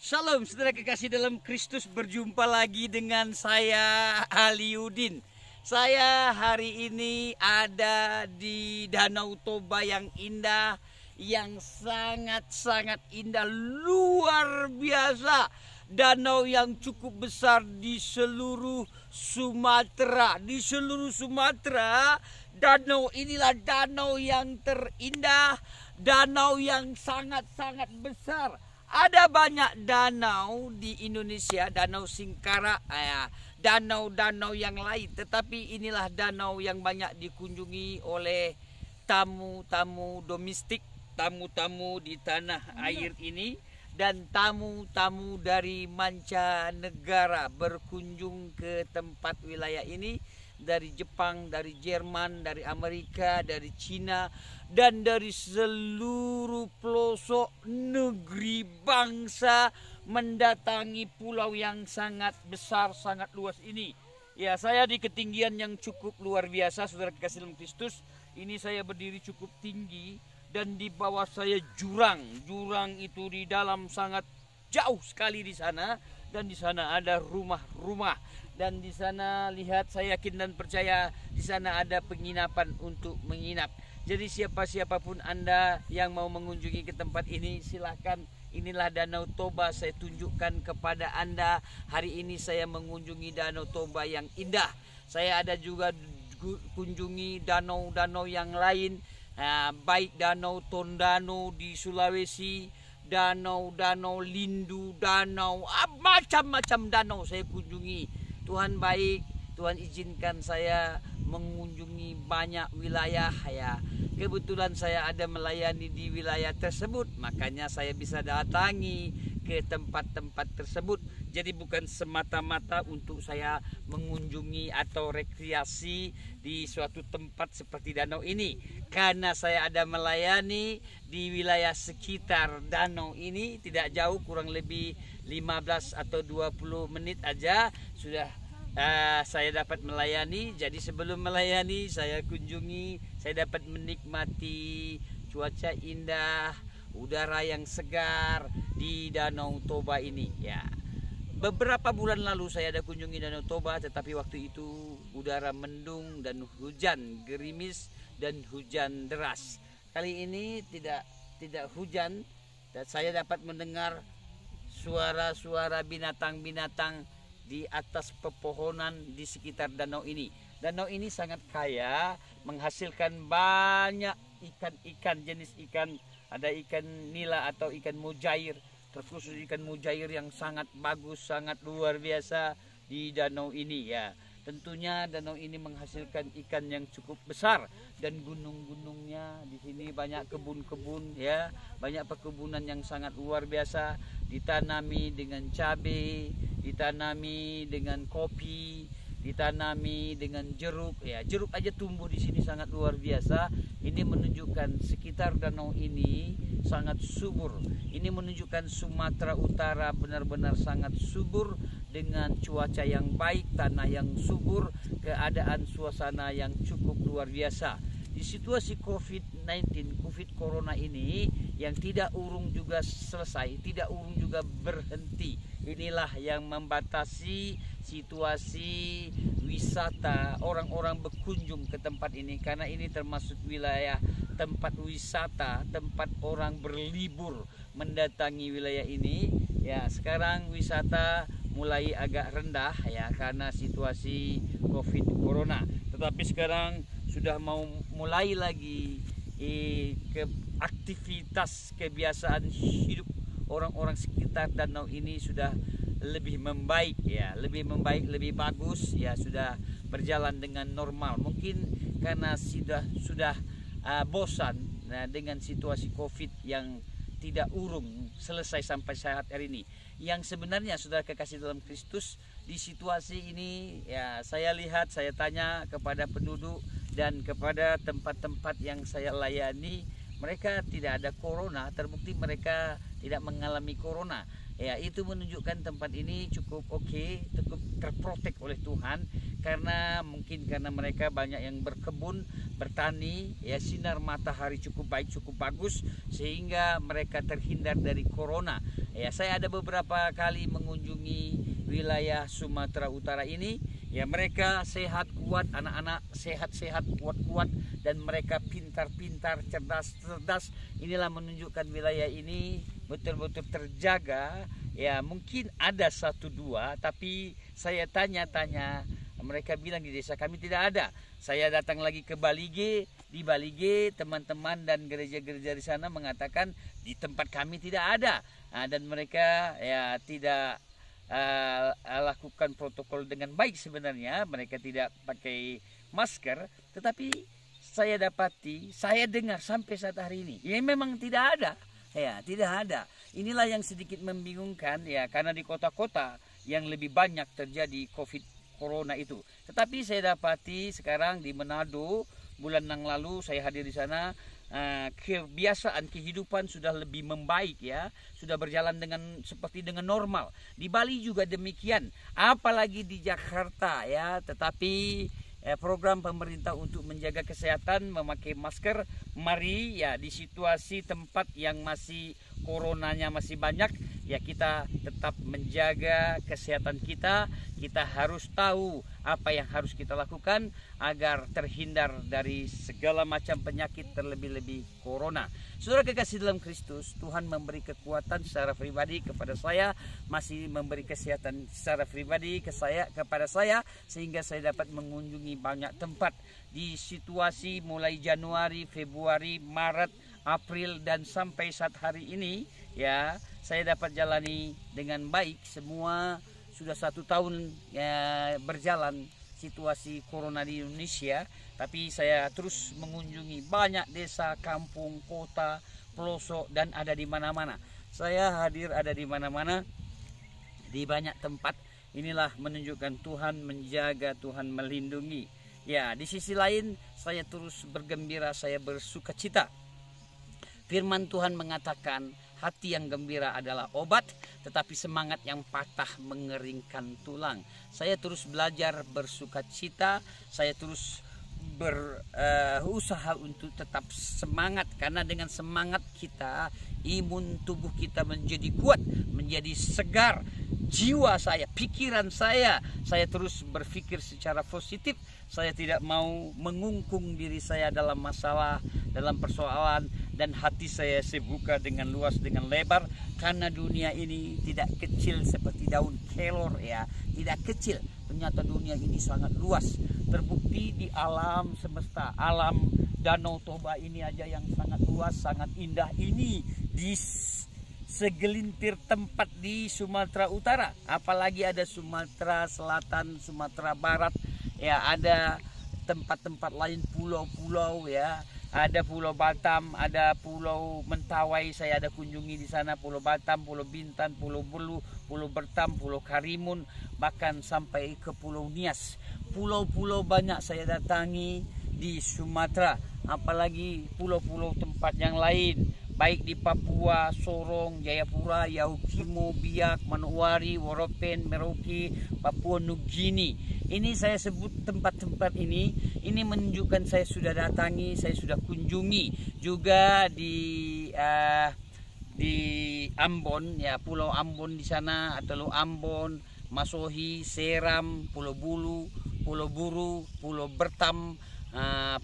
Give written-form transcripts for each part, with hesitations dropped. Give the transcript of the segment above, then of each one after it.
Shalom saudara kekasih dalam Kristus, berjumpa lagi dengan saya Aliudin. Saya hari ini ada di Danau Toba yang indah, yang sangat-sangat indah, luar biasa. Danau yang cukup besar di seluruh Sumatera. Di seluruh Sumatera, danau inilah danau yang terindah, danau yang sangat-sangat besar. Ada banyak danau di Indonesia, danau Singkara, danau-danau yang lain. Tetapi inilah danau yang banyak dikunjungi oleh tamu-tamu domestik, tamu-tamu di tanah air ini. Dan tamu-tamu dari mancanegara berkunjung ke tempat wilayah ini. Dari Jepang, dari Jerman, dari Amerika, dari Cina, dan dari seluruh pelosok negeri bangsa mendatangi pulau yang sangat besar, sangat luas ini. Ya, saya di ketinggian yang cukup luar biasa, saudara kekasih dalam Kristus. Ini saya berdiri cukup tinggi dan di bawah saya jurang. Jurang itu di dalam sangat jauh sekali di sana, dan di sana ada rumah-rumah. Dan di sana lihat, saya yakin dan percaya di sana ada penginapan untuk menginap. Jadi siapa-siapapun Anda yang mau mengunjungi ke tempat ini, silahkan. Inilah Danau Toba, saya tunjukkan kepada Anda. Hari ini saya mengunjungi Danau Toba yang indah. Saya ada juga kunjungi danau-danau yang lain, baik Danau Tondano di Sulawesi, danau-danau Lindu, danau macam-macam danau saya kunjungi. Tuhan baik, Tuhan izinkan saya mengunjungi banyak wilayah ya. Kebetulan saya ada melayani di wilayah tersebut, makanya saya bisa datangi ke tempat-tempat tersebut. Jadi bukan semata-mata untuk saya mengunjungi atau rekreasi di suatu tempat seperti danau ini. Karena saya ada melayani di wilayah sekitar danau ini, tidak jauh, kurang lebih 15 atau 20 menit aja sudah saya dapat melayani. Jadi sebelum melayani saya kunjungi, saya dapat menikmati cuaca indah, udara yang segar di Danau Toba ini ya. Beberapa bulan lalu saya ada kunjungi Danau Toba, tetapi waktu itu udara mendung dan hujan gerimis dan hujan deras. Kali ini tidak hujan, dan saya dapat mendengar suara-suara binatang-binatang di atas pepohonan di sekitar danau ini. Danau ini sangat kaya, menghasilkan banyak ikan-ikan, jenis ikan. Ada ikan nila atau ikan mujair, terkhusus ikan mujair yang sangat bagus, sangat luar biasa di danau ini ya. Tentunya danau ini menghasilkan ikan yang cukup besar, dan gunung-gunungnya di sini banyak kebun-kebun ya, banyak perkebunan yang sangat luar biasa, ditanami dengan cabai, ditanami dengan kopi, ditanami dengan jeruk ya. Jeruk aja tumbuh di sini sangat luar biasa. Ini menunjukkan sekitar danau ini sangat subur. Ini menunjukkan Sumatera Utara benar-benar sangat subur, dengan cuaca yang baik, tanah yang subur, keadaan suasana yang cukup luar biasa. Di situasi COVID-19, COVID Corona ini yang tidak urung juga selesai, tidak urung juga berhenti. Inilah yang membatasi situasi wisata, orang-orang berkunjung ke tempat ini, karena ini termasuk wilayah tempat wisata, tempat orang berlibur mendatangi wilayah ini. Ya, sekarang wisata mulai agak rendah ya karena situasi COVID Corona. Tetapi sekarang sudah mau mulai lagi ke aktivitas kebiasaan hidup orang-orang sekitar danau ini sudah lebih membaik ya, lebih membaik, lebih bagus ya, sudah berjalan dengan normal. Mungkin karena sudah bosan dengan situasi Covid yang tidak urung selesai sampai saat hari ini. Yang sebenarnya saudara kekasih dalam Kristus, di situasi ini ya, saya lihat, saya tanya kepada penduduk dan kepada tempat-tempat yang saya layani, mereka tidak ada corona, terbukti mereka tidak mengalami corona. Ya, itu menunjukkan tempat ini cukup oke, cukup terprotek oleh Tuhan, karena mungkin karena mereka banyak yang berkebun, bertani, ya, sinar matahari cukup baik, cukup bagus, sehingga mereka terhindar dari corona. Ya, saya ada beberapa kali mengunjungi wilayah Sumatera Utara ini. Ya, mereka sehat kuat, anak-anak sehat-sehat kuat-kuat, dan mereka pintar-pintar, cerdas-cerdas. Inilah menunjukkan wilayah ini betul-betul terjaga. Ya, mungkin ada satu dua, tapi saya tanya-tanya, mereka bilang di desa kami tidak ada. Saya datang lagi ke Balige, di Balige teman-teman dan gereja-gereja di sana mengatakan di tempat kami tidak ada. Dan mereka ya tidak lakukan protokol dengan baik sebenarnya. Mereka tidak pakai masker, tetapi saya dapati, saya dengar sampai saat hari ini, ya memang tidak ada. Ya, tidak ada. Inilah yang sedikit membingungkan ya, karena di kota-kota yang lebih banyak terjadi Corona itu. Tetapi saya dapati sekarang di Manado, bulan yang lalu saya hadir di sana, kebiasaan kehidupan sudah lebih membaik ya, sudah berjalan seperti dengan normal. Di Bali juga demikian, apalagi di Jakarta ya. Tetapi program pemerintah untuk menjaga kesehatan, memakai masker, mari ya di situasi tempat yang masih coronanya masih banyak, ya kita tetap menjaga kesehatan kita. Kita harus tahu apa yang harus kita lakukan agar terhindar dari segala macam penyakit, terlebih-lebih corona. Saudara kekasih dalam Kristus, Tuhan memberi kekuatan secara pribadi kepada saya, masih memberi kesehatan secara pribadi kepada saya, sehingga saya dapat mengunjungi banyak tempat di situasi mulai Januari, Februari, Maret, April, dan sampai saat hari ini ya, saya dapat jalani dengan baik. Semua sudah 1 tahun ya, berjalan situasi corona di Indonesia, tapi saya terus mengunjungi banyak desa, kampung, kota, pelosok, dan ada di mana-mana. Saya hadir ada di mana-mana, di banyak tempat. Inilah menunjukkan Tuhan menjaga, Tuhan melindungi. Ya, di sisi lain saya terus bergembira, saya bersuka cita. Firman Tuhan mengatakan, hati yang gembira adalah obat, tetapi semangat yang patah mengeringkan tulang. Saya terus belajar bersuka cita, saya terus berusaha untuk tetap semangat, karena dengan semangat kita, imun tubuh kita menjadi kuat, menjadi segar. Jiwa saya, pikiran saya terus berpikir secara positif. Saya tidak mau mengungkung diri saya dalam masalah, dalam persoalan, dan hati saya buka dengan luas, dengan lebar, karena dunia ini tidak kecil seperti daun kelor ya, tidak kecil. Ternyata dunia ini sangat luas, terbukti di alam semesta, alam Danau Toba ini aja yang sangat luas, sangat indah ini di segelintir tempat di Sumatera Utara, apalagi ada Sumatera Selatan, Sumatera Barat ya, ada tempat-tempat lain, pulau-pulau ya. Ada Pulau Batam, ada Pulau Mentawai, saya ada kunjungi di sana, Pulau Batam, Pulau Bintan, Pulau Belu, Pulau Bertam, Pulau Karimun, bahkan sampai ke Pulau Nias. Pulau-pulau banyak saya datangi di Sumatera, apalagi pulau-pulau tempat yang lain, baik di Papua, Sorong, Jayapura, Yaukimo, Biak, Manokwari, Woropen, Merauke, Papua Nugini. Ini saya sebut tempat-tempat ini menunjukkan saya sudah datangi, saya sudah kunjungi juga di Ambon ya, Pulau Ambon di sana, atau Ambon, Masohi, Seram, Pulau Bulu, Pulau Buru, Pulau Bertam,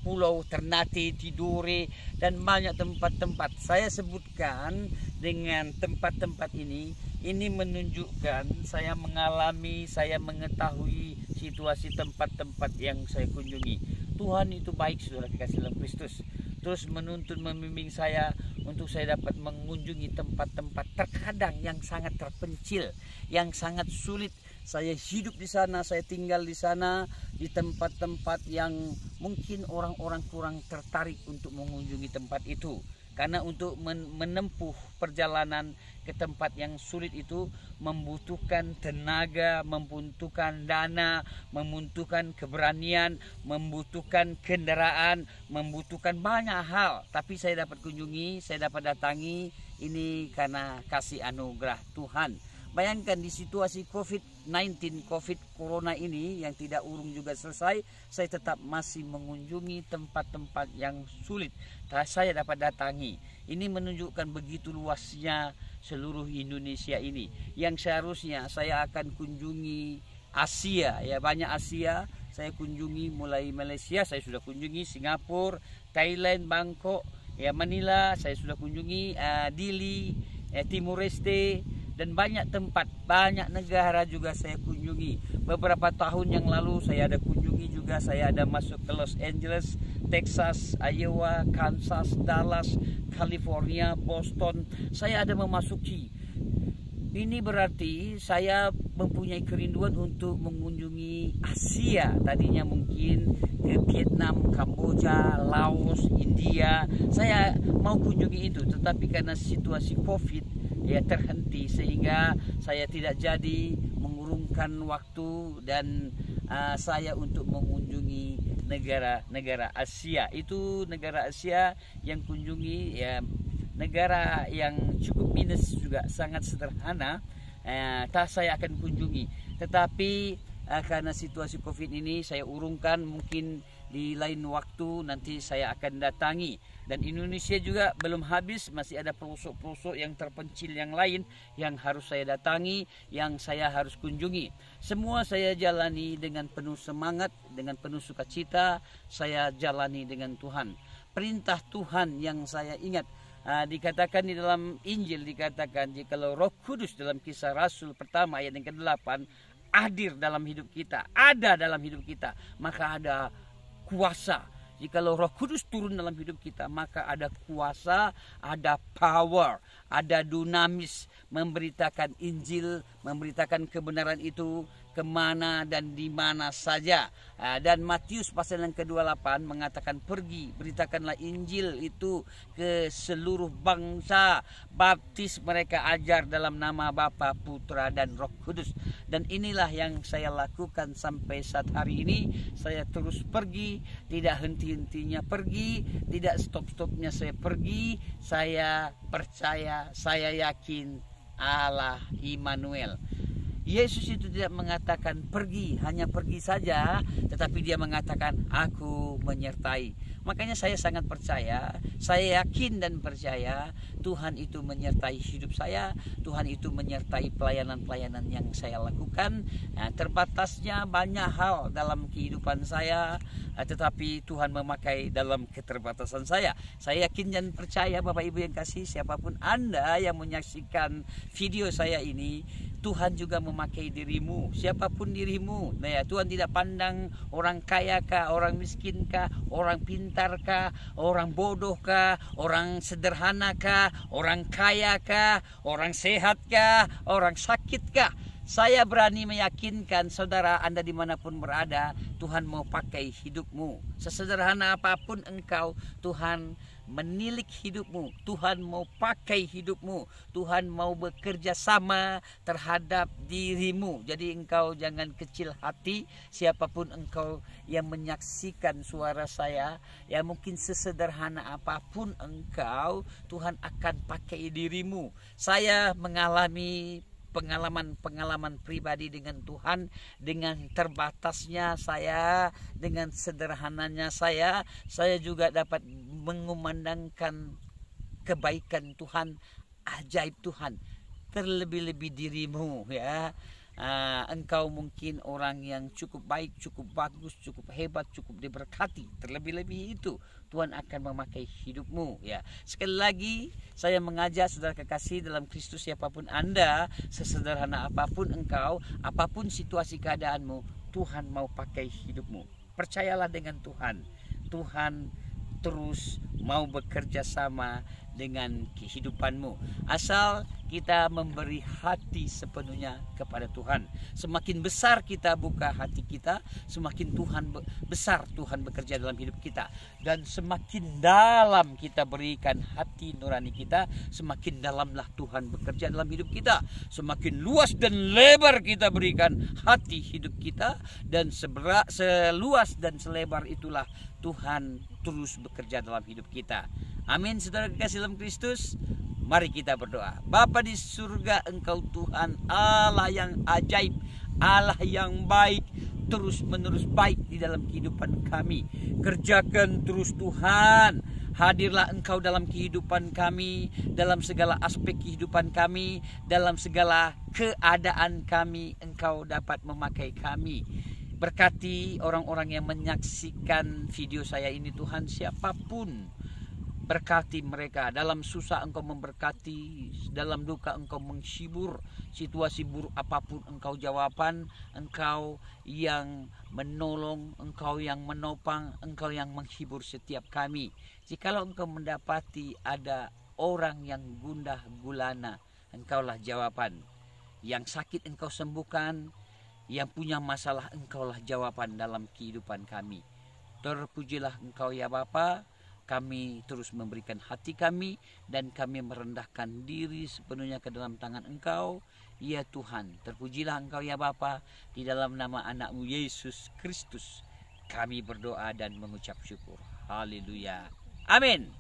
Pulau Ternate, Tidore, dan banyak tempat-tempat. Saya sebutkan dengan tempat-tempat ini menunjukkan saya mengalami, saya mengetahui situasi tempat-tempat yang saya kunjungi. Tuhan itu baik, saudara kekasih dalam Kristus. Terus menuntun, membimbing saya untuk saya dapat mengunjungi tempat-tempat terkadang yang sangat terpencil, yang sangat sulit. Saya hidup di sana, saya tinggal di sana, di tempat-tempat yang mungkin orang-orang kurang tertarik untuk mengunjungi tempat itu. Karena untuk menempuh perjalanan ke tempat yang sulit itu membutuhkan tenaga, membutuhkan dana, membutuhkan keberanian, membutuhkan kendaraan, membutuhkan banyak hal. Tapi saya dapat kunjungi, saya dapat datangi, ini karena kasih anugerah Tuhan. Bayangkan di situasi COVID-19, Corona ini yang tidak urung juga selesai, saya tetap masih mengunjungi tempat-tempat yang sulit saya dapat datangi. Ini menunjukkan begitu luasnya seluruh Indonesia ini. Yang seharusnya saya akan kunjungi Asia, ya banyak Asia. Saya kunjungi mulai Malaysia, saya sudah kunjungi Singapura, Thailand, Bangkok, ya Manila, saya sudah kunjungi Dili, Timur Leste, dan banyak tempat, banyak negara juga saya kunjungi. Beberapa tahun yang lalu saya ada kunjungi juga, saya ada masuk ke Los Angeles, Texas, Iowa, Kansas, Dallas, California, Boston. Saya ada memasuki. Ini berarti saya mempunyai kerinduan untuk mengunjungi Asia. Tadinya mungkin ke Vietnam, Kamboja, Laos, India. Saya mau kunjungi itu, tetapi karena situasi COVID ya terhenti, sehingga saya tidak jadi mengurungkan waktu dan saya untuk mengunjungi negara-negara Asia. Itu negara Asia yang kunjungi ya, negara yang cukup minus juga, sangat sederhana. Saya akan kunjungi, tetapi karena situasi COVID ini saya urungkan, mungkin di lain waktu nanti saya akan datangi. Dan Indonesia juga belum habis, masih ada pelosok-pelosok yang terpencil yang lain yang harus saya datangi, yang saya harus kunjungi. Semua saya jalani dengan penuh semangat, dengan penuh sukacita. Saya jalani dengan Tuhan. Perintah Tuhan yang saya ingat, dikatakan di dalam Injil, dikatakan jikalau Roh Kudus dalam Kisah Rasul pertama ayat yang ke-8 hadir dalam hidup kita, ada dalam hidup kita, maka ada kuasa. Jikalau Roh Kudus turun dalam hidup kita, maka ada kuasa, ada power, ada dunamis, memberitakan Injil, memberitakan kebenaran itu kemana dan di mana saja. Dan Matius pasal yang ke-28 mengatakan, pergi, beritakanlah Injil itu ke seluruh bangsa, baptis mereka, ajar dalam nama Bapa, Putra, dan Roh Kudus. Dan inilah yang saya lakukan sampai saat hari ini. Saya terus pergi, tidak henti-hentinya pergi, tidak stop-stopnya saya pergi. Saya percaya, saya yakin Allah Immanuel. Yesus itu tidak mengatakan pergi, hanya pergi saja, tetapi dia mengatakan aku menyertai. Makanya saya sangat percaya, saya yakin dan percaya Tuhan itu menyertai hidup saya, Tuhan itu menyertai pelayanan-pelayanan yang saya lakukan. Terbatasnya banyak hal dalam kehidupan saya, tetapi Tuhan memakai dalam keterbatasan saya. Saya yakin dan percaya Bapak Ibu yang kasih, siapapun Anda yang menyaksikan video saya ini, Tuhan juga memakai dirimu, siapapun dirimu. Nah ya, Tuhan tidak pandang orang kaya kah, orang miskin kah, orang pintar kah, orang bodoh kah, orang sederhana kah, orang kaya kah, orang sehat kah, orang sakit kah. Saya berani meyakinkan saudara Anda dimanapun berada, Tuhan mau pakai hidupmu. Sesederhana apapun engkau, Tuhan menilik hidupmu, Tuhan mau pakai hidupmu, Tuhan mau bekerja sama terhadap dirimu. Jadi engkau jangan kecil hati, siapapun engkau yang menyaksikan suara saya, ya mungkin sesederhana apapun engkau, Tuhan akan pakai dirimu. Saya mengalami pengalaman pribadi dengan Tuhan, dengan terbatasnya saya, dengan sederhananya saya juga dapat mengumandangkan kebaikan Tuhan, ajaib Tuhan. Terlebih-lebih dirimu ya. Engkau mungkin orang yang cukup baik, cukup bagus, cukup hebat, cukup diberkati. Terlebih-lebih itu Tuhan akan memakai hidupmu ya. Sekali lagi saya mengajak saudara kekasih dalam Kristus, siapapun Anda, sesederhana apapun engkau, apapun situasi keadaanmu, Tuhan mau pakai hidupmu. Percayalah dengan Tuhan. Tuhan terus mau bekerja sama dengan kehidupanmu, asal kita memberi hati sepenuhnya kepada Tuhan. Semakin besar kita buka hati kita, semakin besar Tuhan bekerja dalam hidup kita. Dan semakin dalam kita berikan hati nurani kita, semakin dalamlah Tuhan bekerja dalam hidup kita. Semakin luas dan lebar kita berikan hati hidup kita, dan seluas dan selebar itulah Tuhan terus bekerja dalam hidup kita. Amin, saudara kekasih dalam Kristus. Mari kita berdoa. Bapa di surga, Engkau Tuhan Allah yang ajaib, Allah yang baik, terus menerus baik di dalam kehidupan kami. Kerjakan terus Tuhan. Hadirlah Engkau dalam kehidupan kami, dalam segala aspek kehidupan kami, dalam segala keadaan kami. Engkau dapat memakai kami. Berkati orang-orang yang menyaksikan video saya ini Tuhan, siapapun. Berkati mereka, dalam susah Engkau memberkati, dalam duka Engkau menghibur, situasi buruk apapun Engkau jawaban, Engkau yang menolong, Engkau yang menopang, Engkau yang menghibur setiap kami. Jikalau Engkau mendapati ada orang yang gundah gulana, Engkaulah jawaban. Yang sakit Engkau sembuhkan, yang punya masalah Engkaulah jawaban dalam kehidupan kami. Terpujilah Engkau ya Bapa. Kami terus memberikan hati kami dan kami merendahkan diri sepenuhnya ke dalam tangan Engkau. Ya Tuhan, terpujilah Engkau ya Bapa, di dalam nama anak-Mu Yesus Kristus kami berdoa dan mengucap syukur. Haleluya. Amin.